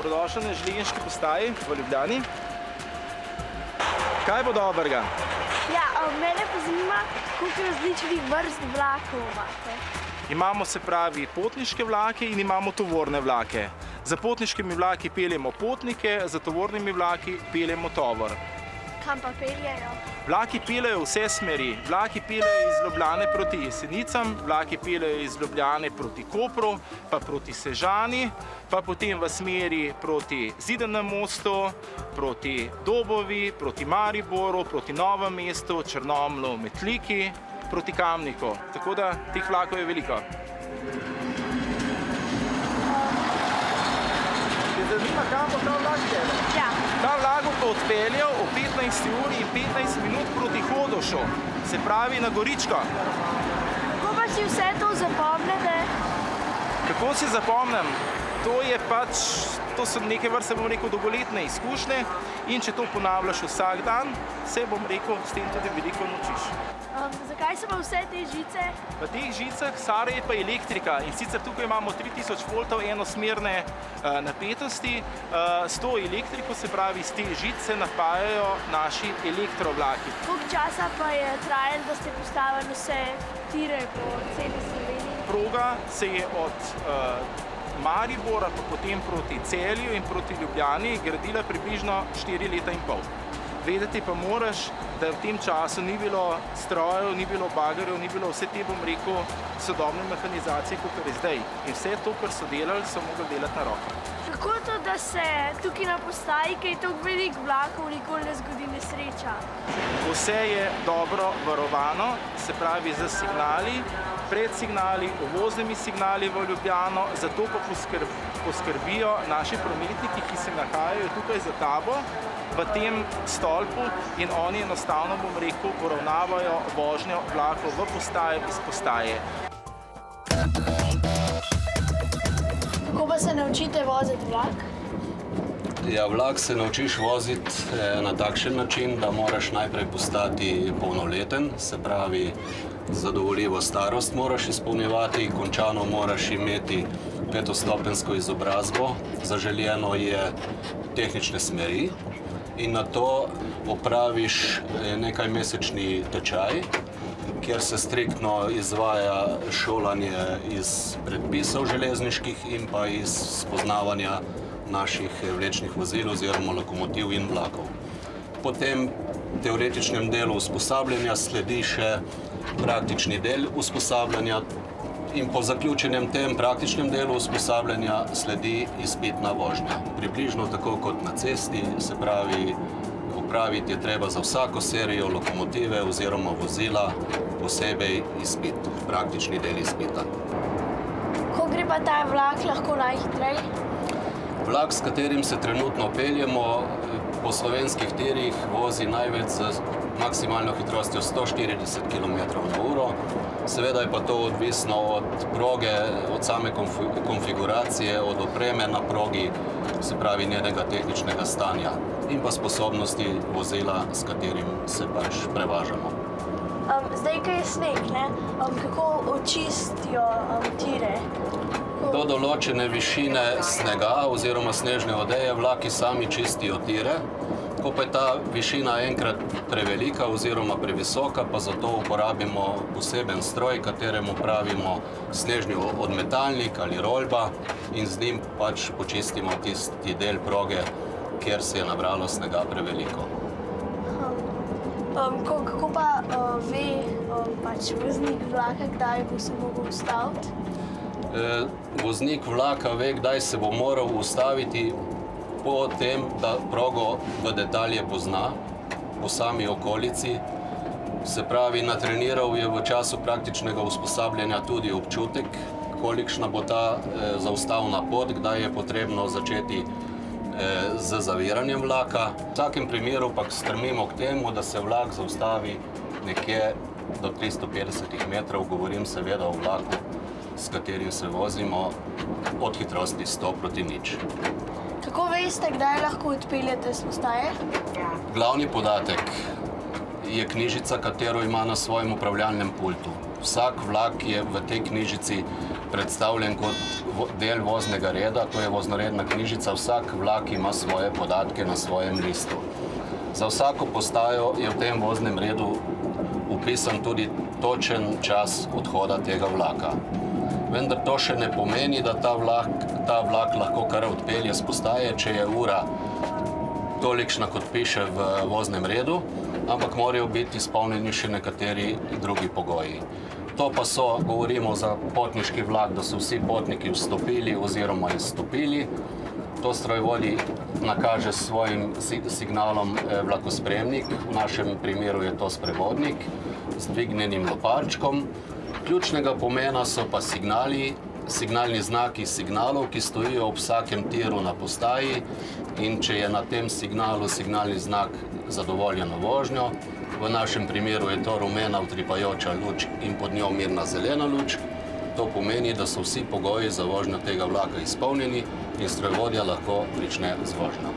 Dobrodošli na železniški postaji v Ljubljani. Kaj bo dobrega? Ja, mene pa zanima, koliko različnih vrst vlakov imate. Imamo se pravi potniške vlake in imamo tovorne vlake. Za potniškimi vlaki peljemo potnike, za tovornimi vlaki peljemo tovor. Kam pa peljejo? Vlaki peljejo vse smeri. Vlaki peljejo iz Ljubljane proti Jesenicam, vlaki peljejo iz Ljubljane proti Kopru, pa proti Sežani, pa potem v smeri proti Zidanemu mostu, proti Dobovi, proti Mariboru, proti Novem mestu, Črnomlju, Metliki, proti Kamniku. Tako da teh vlakov je veliko. Te zanima, kam bo ta vlak peljal? Ja. Ta vlak bo odpeljal o 15 uri in 15 minut proti Hodošu, se pravi na Goričko. Kako pa si vse to zapomnite? Kako si zapomnim? To so neke vrste, bom rekel, dolgoletne izkušnje in če to ponavljaš vsak dan, se, bom rekel, s tem tudi veliko naučiš. Zakaj so pa vse te žice? V teh žicah Sara je pa elektrika in sicer tukaj imamo 3000 voltov enosmerne napetosti. S to elektriko, se pravi, z te žice napajajo naši elektrovlaki. Koliko časa pa je trajalo, da ste postavili vse tire po celi Sloveniji? Proga se je od Maribora pa potem proti Celju in proti Ljubljani gradila približno 4 leta in pol. Vedeti pa moraš, da v tem času ni bilo strojev, ni bilo bagerjev, ni bilo vse te, bom rekel, sodobne mehanizacije, kot je zdaj. In vse to, kar so delali, so mogli delati na roko. Kako to, da se tukaj na postaji, kaj je toliko veliko vlakov, nikoli ne zgodi nesreča? Vse je dobro varovano, se pravi z signali, pred signali, uvoznimi signali v Ljubljano, zato pa poskrbijo naši prometniki, ki se nahajajo tukaj za tabo, v tem stolpu in oni enostavno, bom rekel, uravnavajo vožnjo vlakov v postaje, iz postaje. Kako pa se naučite voziti vlak? Ja, vlak se naučiš voziti na takšen način, da moraš najprej postati polnoleten, se pravi, zadovoljivo starost moraš izpolnjevati, končano moraš imeti 5-stopenjsko izobrazbo, zaželjeno je tehnične smeri in nato opraviš nekajmesečni tečaj, kjer se striktno izvaja šolanje iz predpisov železniških in pa iz spoznavanja naših vlečnih vozil oziroma lokomotiv in vlakov. Po tem teoretičnem delu usposabljanja sledi še praktični del usposabljanja in po zaključenem tem praktičnem delu usposabljanja sledi izpitna vožnja. Približno tako kot na cesti, se pravi, opraviti je treba za vsako serijo lokomotive oziroma vozila posebej izpit, praktični del izpita. Ko gre pa ta vlak lahko najhitreje? Vlak, s katerim se trenutno peljemo, po slovenskih tirih vozi največ z maksimalno hitrostjo 140 km/h. Seveda je pa to odvisno od proge, od same konfiguracije, od opreme na progi, se pravi njenega tehničnega stanja in pa sposobnosti vozila, s katerim se pač prevažamo. Zdaj, ko je sneg, kako očistijo tire? Do določene višine snega oziroma snežne odeje vlaki sami čistijo tire. Ko pa je ta višina enkrat prevelika oziroma previsoka, pa zato uporabimo poseben stroj, kateremu pravimo snežni odmetalnik ali rolba in z njim pač počistimo tisti del proge, kjer se je nabralo snega preveliko. Kako pa ve voznik vlaka, kdaj bo se mogel ustaviti? Voznik vlaka ve, kdaj se bo moral ustaviti po tem, da progo v detalje pozna, po sami okolici. Se pravi, natreniral je v času praktičnega usposabljanja tudi občutek, kolikšna bo ta zaustavna pot, kdaj je potrebno začeti z zaviranjem vlaka. V vsakem primeru pa strmimo k temu, da se vlak zaustavi nekje do 350 metrov, govorim seveda o vlaku, s katerim se vozimo od hitrosti 100 proti 0. Kako veste, kdaj lahko odpeljete s postaje? Glavni podatek je knjižica, katero ima na svojem upravljalnem pultu. Vsak vlak je v tej knjižici predstavljen kot del voznega reda, to je voznoredna knjižica. Vsak vlak ima svoje podatke na svojem listu. Za vsako postajo je v tem voznem redu upisan tudi točen čas odhoda tega vlaka. Vendar to še ne pomeni, da ta vlak lahko kar odpelje s postaje, če je ura tolikšna, kot piše v voznem redu, ampak morajo biti izpolnjeni še nekateri drugi pogoji. To pa so, govorimo za potniški vlak, da so vsi potniki vstopili oziroma izstopili. To strojvodi nakaže s svojim signalom vlakospremnik, v našem primeru je to sprevodnik, z dvignjenim loparčkom. Ključnega pomena so pa signalni znaki signalov, ki stojijo ob vsakem tiru na postaji, in če je na tem signalu signalni znak za dovoljeno vožnjo, v našem primeru je to rumena utripajoča luč in pod njo mirna zelena luč, to pomeni, da so vsi pogoji za vožnjo tega vlaka izpolnjeni in strojvodja lahko prične z vožnjo.